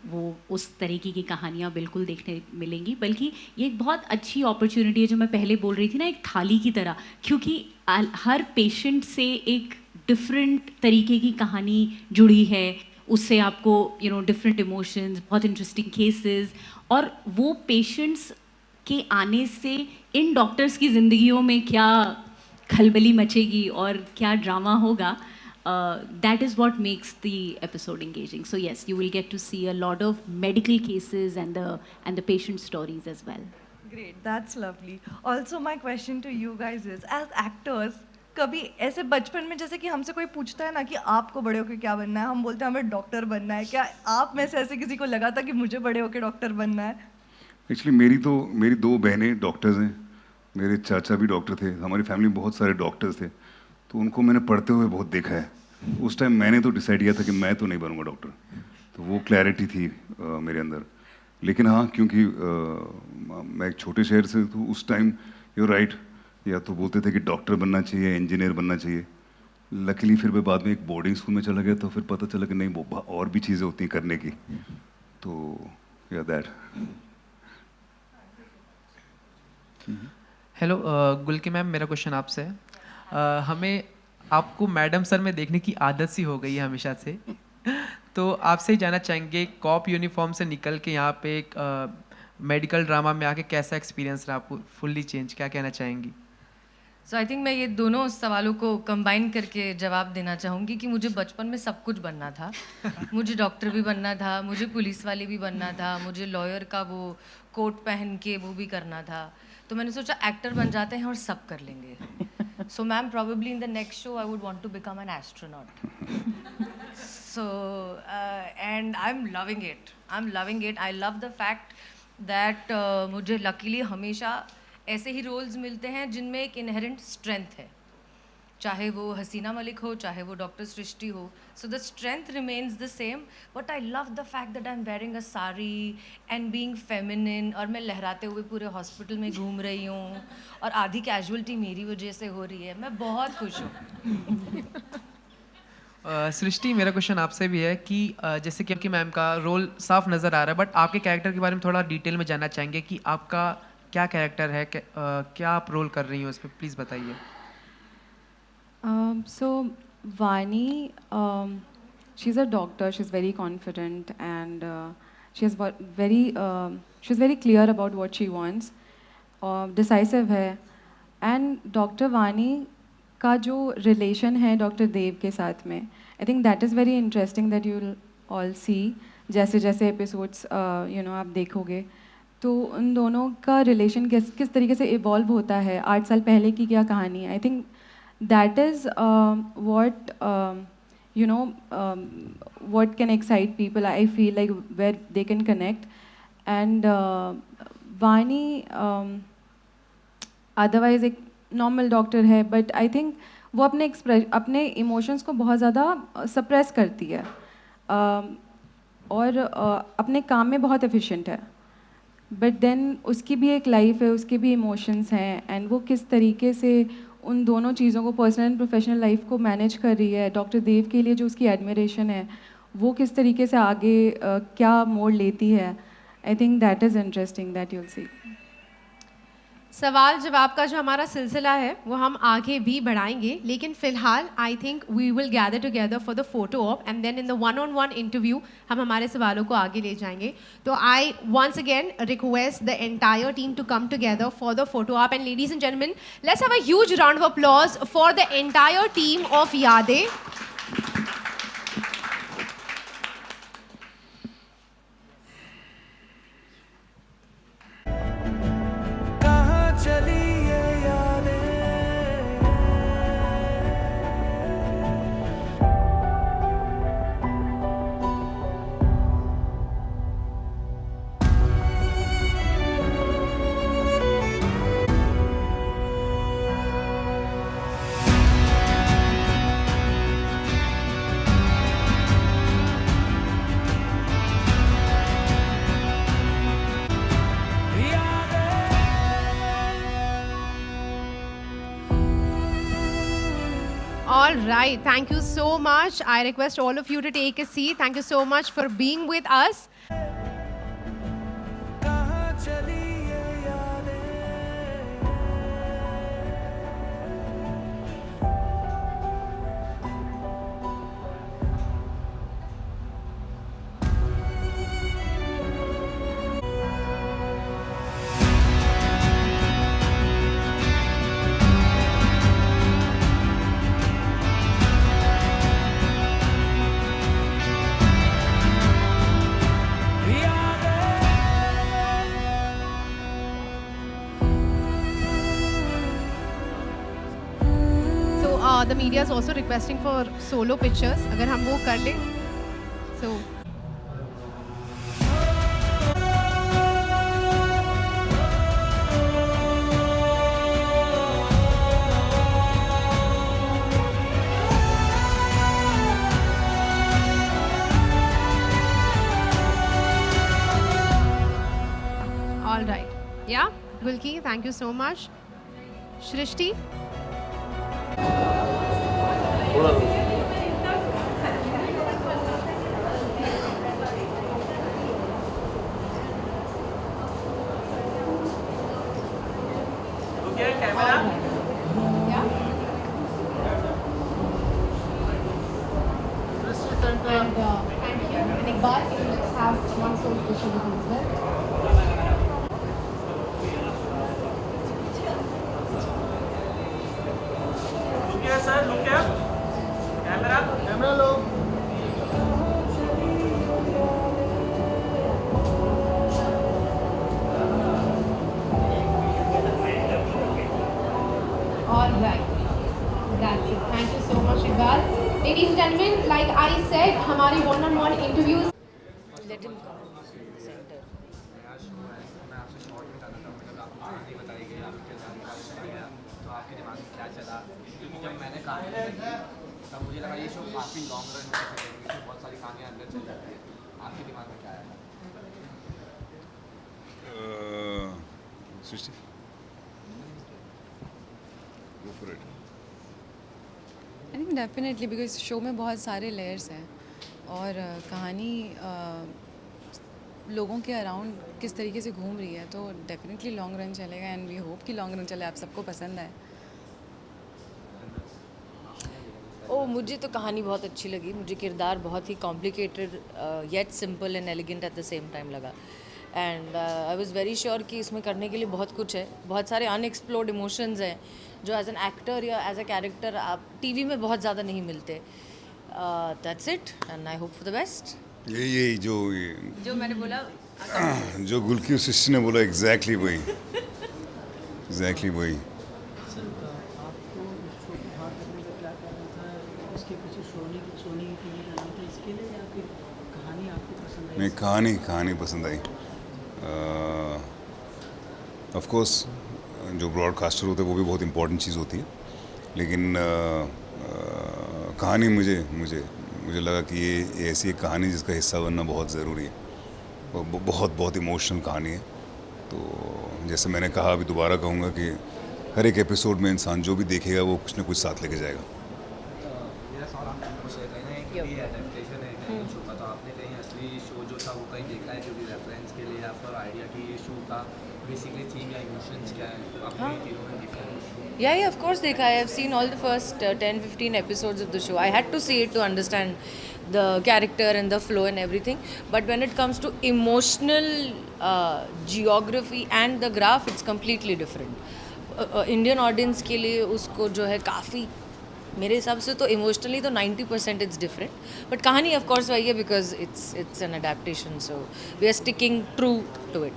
Speaker 3: वो उस तरीके की कहानियाँ बिल्कुल देखने मिलेंगी। बल्कि ये एक बहुत अच्छी अपॉर्चुनिटी है, जो मैं पहले बोल रही थी ना, एक थाली की तरह, क्योंकि हर पेशेंट से एक डिफरेंट तरीके की कहानी जुड़ी है। उससे आपको डिफरेंट इमोशंस, बहुत इंटरेस्टिंग केसेस, और वो पेशेंट्स के आने से इन डॉक्टर्स की ज़िंदगियों में क्या खलबली मचेगी और क्या ड्रामा होगा, that is what makes the episode engaging. So yes, you will get to see a lot of medical cases and the patient stories as well.
Speaker 11: Great, that's lovely. Also, my question to you guys is, as actors, कभी ऐसे बचपन में जैसे कि हमसे कोई पूछता है ना कि आपको बड़े होकर क्या बनना है, हम बोलते हैं हमें डॉक्टर बनना है। क्या आप में से ऐसे किसी को लगा था कि मुझे बड़े होकर डॉक्टर बनना है?
Speaker 1: एक्चुअली मेरी 2 बहनें डॉक्टर्स हैं, मेरे चाचा भी डॉक्टर थे, हमारी फैमिली में बहुत सारे डॉक्टर्स थे, तो उनको मैंने पढ़ते हुए बहुत देखा है। उस टाइम मैंने तो डिसाइड किया था कि मैं तो नहीं बनूंगा डॉक्टर, तो वो क्लैरिटी थी मेरे अंदर। लेकिन हाँ, क्योंकि मैं एक छोटे शहर से, तो उस टाइम यू राइट, या तो बोलते थे कि डॉक्टर बनना चाहिए, इंजीनियर बनना चाहिए। लकीली फिर मैं बाद में एक बोर्डिंग स्कूल में चला गया, तो फिर पता चला कि नहीं, वो और भी चीज़ें होती हैं करने की। तो या दैट।
Speaker 9: हेलो गुलकी मैम, मेरा क्वेश्चन आपसे है। हमें आपको मैडम सर में देखने की आदत सी हो गई है हमेशा से, तो आपसे ही जानना चाहेंगे, कॉप यूनिफॉर्म से निकल के यहाँ पे एक मेडिकल ड्रामा में आके कैसा एक्सपीरियंस रहा आपको? फुल्ली चेंज, क्या कहना चाहेंगी?
Speaker 4: सो आई थिंक मैं ये दोनों सवालों को कंबाइन करके जवाब देना चाहूँगी कि मुझे बचपन में सब कुछ बनना था। मुझे डॉक्टर भी बनना था, मुझे पुलिस वाले भी बनना था, मुझे लॉयर का वो कोट पहन के वो भी करना था। तो मैंने सोचा एक्टर बन जाते हैं और सब कर लेंगे। So ma'am probably in the next show I would want to become an astronaut. So and I am loving it, I am loving it. I love the fact that मुझे लकीली हमेशा ऐसे ही रोल्स मिलते हैं जिनमें एक inherent strength है, चाहे वो हसीना मलिक हो, चाहे वो डॉक्टर सृष्टि हो। So the strength remains the same, but I love the fact that I am wearing a sari and being feminine, और मैं लहराते हुए पूरे हॉस्पिटल में घूम रही हूँ और आधी कैजुअलिटी मेरी वजह से हो रही है। मैं बहुत खुश हूँ।
Speaker 9: सृष्टि, मेरा क्वेश्चन आपसे भी है कि जैसे कि आपकी मैम का रोल साफ नज़र आ रहा है, बट आपके कैरेक्टर के बारे में थोड़ा डिटेल में जानना चाहेंगे कि आपका क्या कैरेक्टर है, क्या आप रोल कर रही हो उस पर, प्लीज़ बताइए।
Speaker 6: So Vani, she's a doctor. She's very confident and she's very clear about what she wants. Decisive है. And Dr. Vani का जो relation है Dr. देव के साथ में, I think that is very interesting that you'll all see. जैसे जैसे episodes आप देखोगे, तो उन दोनों का रिलेशन किस तरीके से इवॉल्व होता है, 8 साल पहले की क्या कहानी है। I think that is what can excite people. I feel like where they can connect. And Vani otherwise एक नॉर्मल डॉक्टर है, बट आई थिंक वो अपने इमोशंस को बहुत ज़्यादा सप्रेस करती है और अपने काम में बहुत एफिशिएंट है। बट देन उसकी भी एक लाइफ है, उसके भी इमोशंस हैं, एंड वो किस तरीके से उन दोनों चीज़ों को, पर्सनल एंड प्रोफेशनल लाइफ को मैनेज कर रही है। डॉक्टर देव के लिए जो उसकी एडमिरेशन है वो किस तरीके से आगे क्या मोड़ लेती है। I think that is interesting that you'll see.
Speaker 2: सवाल जवाब का जो हमारा सिलसिला है वो हम आगे भी बढ़ाएंगे, लेकिन फ़िलहाल I think we will gather together for the photo op and then in the one on one interview हम हमारे सवालों को आगे ले जाएंगे। तो I once again request the entire team to come together for the photo op, and ladies and gentleman, let's have a huge round of applause for the entire team of Yaadein. All right, thank you so much. I request all of you to take a seat. Thank you so much for being with us. The media is also requesting for solo pictures. अगर हम वो कर लें, so all right. Yeah, Gulki, thank you so much. Shrishti. Ladies and gentlemen, like I said, हमारे one-on-one interviews
Speaker 4: Let him come in the center.
Speaker 10: तो आपके दिमाग में क्या चला, क्योंकि जब मैंने कहानी देखी तब मुझे लगा ये शो काफ़ी लॉन्ग रन में चलेगी, इसमें बहुत सारी कहानियाँ अंदर चल जाती है। आपके दिमाग में क्या आया?
Speaker 1: सृष्टि, go for it.
Speaker 12: I think definitely because show में बहुत सारे लेयर्स हैं और कहानी लोगों के अराउंड किस तरीके से घूम रही है, तो डेफिनेटली लॉन्ग रन चलेगा एंड वी होप कि लॉन्ग रन चले, आप सबको पसंद आए।
Speaker 4: मुझे तो कहानी बहुत अच्छी लगी, मुझे किरदार बहुत ही complicated yet simple and elegant at the same time लगा and I was very sure कि इसमें करने के लिए बहुत कुछ है, बहुत सारे अनएक्सप्लोर्ड इमोशंस हैं जो एज एन एक्टर या एज अ कैरेक्टर आप टीवी में बहुत ज़्यादा नहीं मिलते। That's it and I hope for the best.
Speaker 1: ये
Speaker 4: जो मैंने बोला
Speaker 1: जो गुलकी सृष्टि ने बोला एग्जैक्टली वही नहीं, कहानी पसंद आई। ऑफ कोर्स जो ब्रॉडकास्टर होते हैं वो भी बहुत इम्पोर्टेंट चीज़ होती है, लेकिन कहानी मुझे लगा कि ये ऐसी एक कहानी जिसका हिस्सा बनना बहुत ज़रूरी है, बहुत इमोशनल कहानी है। तो जैसे मैंने कहा, अभी दोबारा कहूँगा कि हर एक एपिसोड में इंसान जो भी देखेगा वो कुछ ना कुछ साथ लेके जाएगा।
Speaker 10: मेरा सवाल आपको है कि ये एडेप्टेशन है कहीं शो का, तो आपने कहीं असली शो जो था वो कहीं देखा है क्योंकि रेफरेंस के लिए आपका आइडिया कि ये शो का बेसिकली थीम या इमोशंस क्या है, तो आपने तीनों में देखा है?
Speaker 4: Yeah, of course, देखा है। I've seen all the first 10-15 episodes of the show. I had to see it to understand the character and the flow and everything. But when it comes to emotional geography and the graph, it's completely different. Indian audience के लिए उसको जो है काफ़ी, मेरे हिसाब से तो इमोशनली तो 90% इट्स डिफरेंट, बट कहानी ऑफ कोर्स वही है because it's an adaptation, so we are sticking true to it.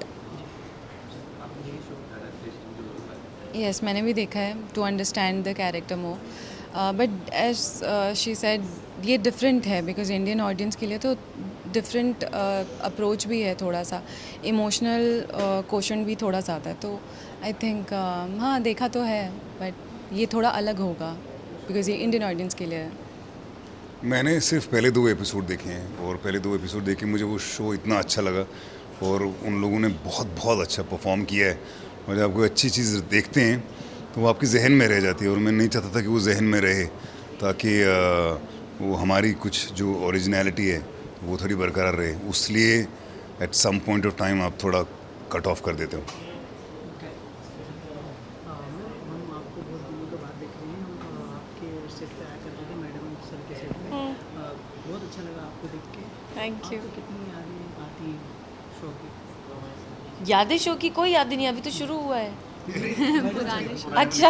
Speaker 12: Yes, मैंने भी देखा है to understand the character more, but as she said ये डिफरेंट है बिकॉज इंडियन ऑडियंस के लिए तो डिफरेंट अप्रोच भी है, थोड़ा सा इमोशनल क्वेश्चन भी थोड़ा सा आता है, तो आई थिंक हाँ देखा तो है, बट ये थोड़ा अलग होगा बिकॉज ये इंडियन ऑडियंस के लिए है।
Speaker 1: मैंने सिर्फ पहले 2 एपिसोड देखे हैं और पहले 2 एपिसोड देख के मुझे वो शो इतना अच्छा लगा और उन लोगों ने बहुत अच्छा परफॉर्म किया है, और जब आप कोई अच्छी चीज़ देखते हैं तो वो आपके जहन में रह जाती है, और मैं नहीं चाहता था कि वो जहन में रहे, ताकि वो हमारी कुछ जो ओरिजिनलिटी है वो थोड़ी बरकरार रहे, उसलिए at some point of time आप थोड़ा कट ऑफ कर देते हो।
Speaker 13: बहुत अच्छा लगा आपको देख के।
Speaker 4: Thank you.
Speaker 13: कितनी यादें आती हैं शो की?
Speaker 4: यादें शो की कोई याद नहीं, अभी तो शुरू हुआ है। अच्छा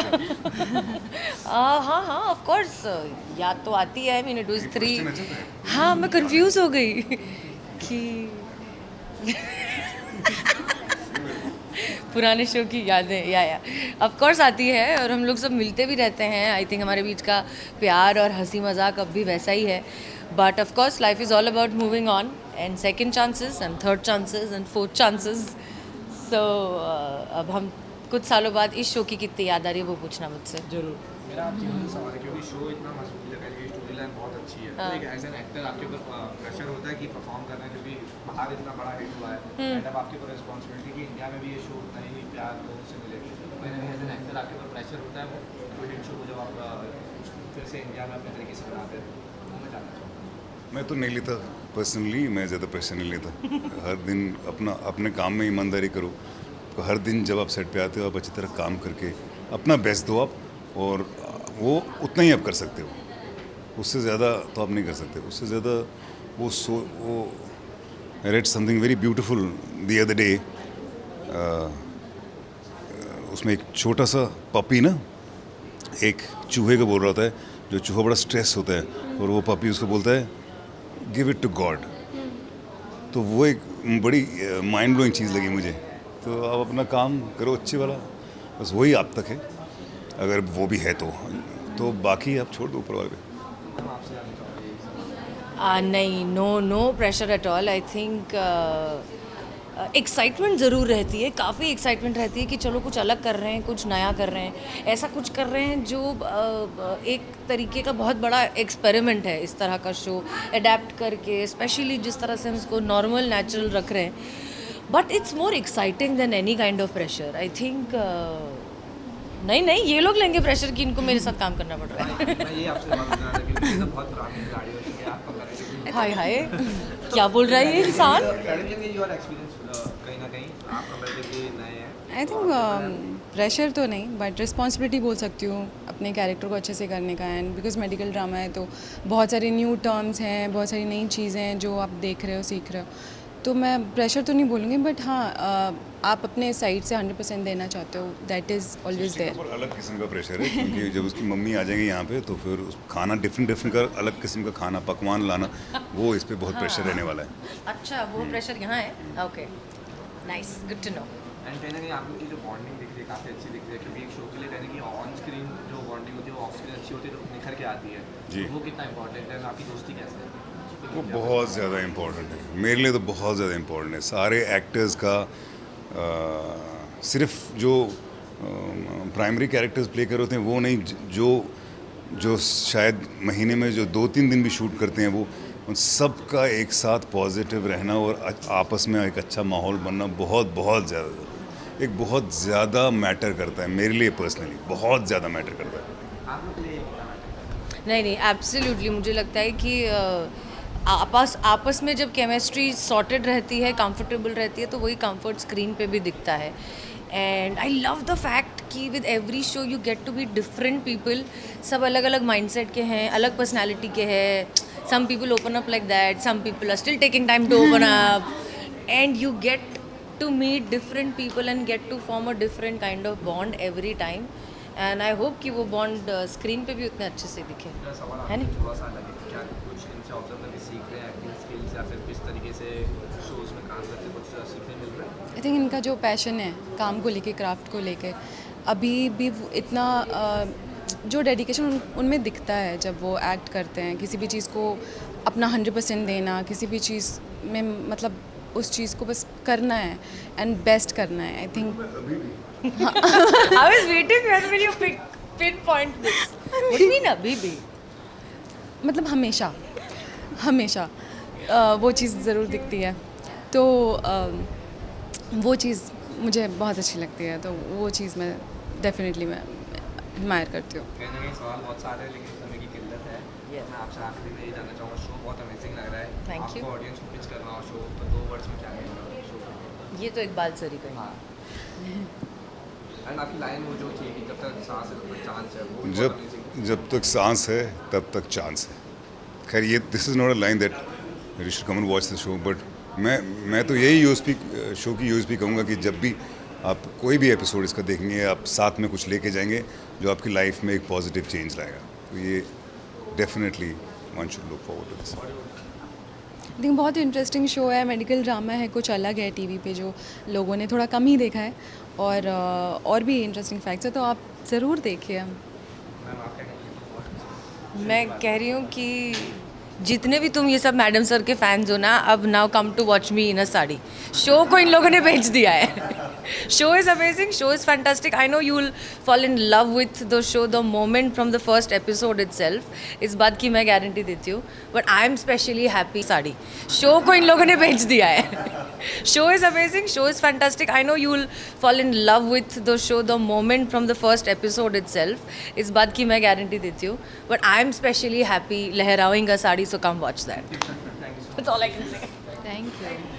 Speaker 4: हाँ ऑफ कोर्स याद तो आती है। I mean it was 3। हाँ मैं कंफ्यूज हो गई कि पुराने शो की यादें या ऑफ कोर्स आती है, और हम लोग सब मिलते भी रहते हैं। आई थिंक हमारे बीच का प्यार और हंसी मजाक अब भी वैसा ही है, but of course life is all about moving on and second chances and third chances and fourth chances. So अब हम कुछ सालों बाद इस शो की कितनी याद आ रही है वो पूछना मुझसे।
Speaker 13: जरूर।
Speaker 10: मेरा आपसे एक सवाल है, क्योंकि शो इतना मशहूर लगा है, स्टोरी लाइन बहुत अच्छी है, तो एक एज एन एक्टर आपके ऊपर प्रेशर होता है कि परफॉर्म करना है, क्योंकि बाहर इतना बड़ा हिट हुआ है, एंड अब आपके ऊपर रिस्पॉन्सिबिलिटी कि इंडिया में भी ये शो उतना ही प्यार लोगों से मिले, तो एज एन एक्टर आपके ऊपर प्रेशर होता है वो हिट शो को जब आप फिर से इंडिया में अपने तरीके से बनाते हैं, तो मैं जानना चाहूँगा।
Speaker 1: मैं तो नहीं लेता पर्सनली, मैं ज़्यादा प्रेशर नहीं लेता। हर दिन अपने काम में ईमानदारी करो, तो हर दिन जब आप सेट पे आते हो आप अच्छी तरह काम करके अपना बेस्ट दो आप, और वो उतना ही आप कर सकते हो, उससे ज़्यादा तो आप नहीं कर सकते। उससे ज़्यादा वो I read something very beautiful the other day, उसमें एक छोटा सा पपी ना एक चूहे को बोल रहा होता है, जो चूहा बड़ा स्ट्रेस होता है, और वो पपी उसको बोलता है गिव इट टू गॉड। तो वो एक बड़ी माइंड ब्लोइंग चीज़ लगी मुझे। तो आप अपना काम करो अच्छी वाला, बस वही आप तक है, अगर वो भी है तो बाकी आप छोड़ दो ऊपर वाले पे।
Speaker 9: मैम आपसे जानना चाहूँगी।
Speaker 4: नहीं, no pressure at all. I think excitement ज़रूर रहती है, काफ़ी एक्साइटमेंट रहती है कि चलो कुछ अलग कर रहे हैं, कुछ नया कर रहे हैं, ऐसा कुछ कर रहे हैं जो एक तरीके का बहुत बड़ा एक्सपेरिमेंट है इस तरह का शो अडेप्ट करके, स्पेशली जिस तरह से हम इसको नॉर्मल नेचुरल रख रहे हैं। But it's more exciting than any kind of pressure. I think नहीं ये लोग लेंगे प्रेशर कि इनको मेरे साथ काम करना पड़ रहा है।
Speaker 9: मैं ये आपसे बात करना था कि मुझे तो बहुत पुरानी खिलाड़ी हो चुकी है आपका करेक्टर।
Speaker 4: हाय हाय क्या बोल रहा है ये इंसान?
Speaker 9: योर एक्सपीरियंस कहीं ना कहीं आप कंपैरेटिवली नए हैं।
Speaker 12: आई थिंक प्रेशर तो नहीं, बट रिस्पॉन्सिबिलिटी बोल सकती हूँ अपने कैरेक्टर को अच्छे से करने का। एंड बिकॉज मेडिकल ड्रामा है तो बहुत सारे न्यू टर्म्स हैं, बहुत सारी नई चीज़ें हैं जो आप देख रहे हो, सीख रहे हो। तो मैं प्रेशर तो नहीं बोलूँगी, बट हाँ आप अपने साइड से 100% देना चाहते हो, दैट इज़ ऑलवेज देयर।
Speaker 1: और अलग किस्म का प्रेशर है क्योंकि जब उसकी मम्मी आ जाएंगी यहाँ पे तो फिर खाना डिफरेंट का अलग किस्म का खाना पकवान लाना, वो इस पे बहुत प्रेशर रहने वाला है।
Speaker 4: अच्छा वो प्रेशर यहाँ है, okay nice, good to know.
Speaker 9: And कहीं ना कहीं आप लोग की जो बॉन्डिंग दिख रही है काफ़ी अच्छी दिख रही है, क्योंकि एक शो के लिए कहने की ऑन स्क्रीन जो बॉन्डिंग होती है वो ऑफ स्क्रीन अच्छी होती है तो निखर के आती है।
Speaker 1: जी।
Speaker 9: तो वो कितना इंपॉर्टेंट है, आपकी दोस्ती कैसे है?
Speaker 1: वो बहुत ज़्यादा इम्पोर्टेंट है, मेरे लिए तो बहुत ज़्यादा इम्पोर्टेंट है। सारे एक्टर्स का सिर्फ जो प्राइमरी कैरेक्टर्स प्ले कर होते हैं वो नहीं, जो शायद महीने में जो 2-3 दिन भी शूट करते हैं, वो उन सब का एक साथ पॉजिटिव रहना और आपस में एक अच्छा माहौल बनना बहुत ज़्यादा एक बहुत ज़्यादा मैटर करता है। मेरे लिए पर्सनली बहुत ज़्यादा मैटर करता है।
Speaker 9: आप लोग के लिए
Speaker 4: नहीं एब्सोल्युटली मुझे लगता है कि आपस में जब केमिस्ट्री सॉर्टेड रहती है, कंफर्टेबल रहती है, तो वही कंफर्ट स्क्रीन पे भी दिखता है। And I love the fact कि with every show you get to be different people. सब अलग अलग माइंडसेट के हैं, अलग पर्सनालिटी के हैं। Some people open up like that, some people are still taking time to open up, and you get to meet different people and get to form a different kind of bond every time. And I hope कि वो bond screen पे भी उतने अच्छे से दिखे, है ना?
Speaker 9: थोड़ा सा अलग है, क्या कुछ इनसे ऑब्जर्व करके सीख रहे हैं एक्टिंग स्किल्स, या फिर किस तरीके से शोज में काम करते कुछ सीखने मिल रहा है?
Speaker 12: आई थिंक इनका जो पैशन है काम को लेके, क्राफ्ट को लेके, अभी भी इतना जो डेडिकेशन उनमें दिखता है जब वो एक्ट करते हैं। किसी भी चीज़ को अपना 100% देना, किसी भी चीज़ में मतलब उस चीज़ को बस करना है एंड बेस्ट करना है। I think
Speaker 4: I was waiting when will you pinpoint this. What do you mean अभी भी?
Speaker 12: मतलब हमेशा वो चीज़ ज़रूर दिखती है, तो वो चीज़ मुझे बहुत अच्छी लगती है, तो वो चीज़ मैं डेफिनेटली मैं एडमायर करती हूँ।
Speaker 9: कहीं ना कहीं सवाल बहुत सारे हैं लेकिन समय की किल्लत है। मैं आपसे आखिरी में ये जानना चाहूँगा, शो बहुत अमेजिंग लग रहा है।
Speaker 4: Thank you.
Speaker 9: आपको ऑडियंस को पिच करना हो शो तो 2 वर्ड्स में क्या कहेंगे शो?
Speaker 4: ये तो एक बात सरी कही।
Speaker 9: हाँ। एंड आपकी लाइन वो जो थी कि जब तक सांस है तब तक चांस है, वो बहुत amazing।
Speaker 1: जब तक सांस है तब तक चांस है। खैर ये this is not a line that you should come and watch the show, but मैं तो यही यूएसपी शो की यूएसपी कहूँगा कि जब भी आप कोई भी एपिसोड इसका देखेंगे, आप साथ में कुछ लेके जाएंगे जो आपकी लाइफ में एक पॉजिटिव चेंज लाएगा। तो ये definitely one should look forward to this.
Speaker 12: I think बहुत इंटरेस्टिंग शो है, मेडिकल ड्रामा है, कुछ अलग है टीवी पे जो लोगों ने थोड़ा कम ही देखा है, और भी इंटरेस्टिंग फैक्ट्स है, तो आप ज़रूर देखिए।
Speaker 4: मैं कह रही हूँ कि जितने भी तुम ये सब मैडम सर के फैंस हो ना, अब now come to watch me in a sari. Show को इन लोगों ने भेज दिया है। Show is amazing, show is fantastic. I know you will fall in love with the show the moment from the first episode itself. इस बात की मैं गारंटी देती हूँ, but I am specially happy sari. Show को इन लोगों ने भेज दिया है। Show is amazing, show is fantastic. I know you will fall in love with the show the moment from the first episode itself. इस बात की मैं गारंटी देती हूँ, but I am specially happy लहराइंग a sari, so come watch that. That's all I can say.
Speaker 12: Thank you.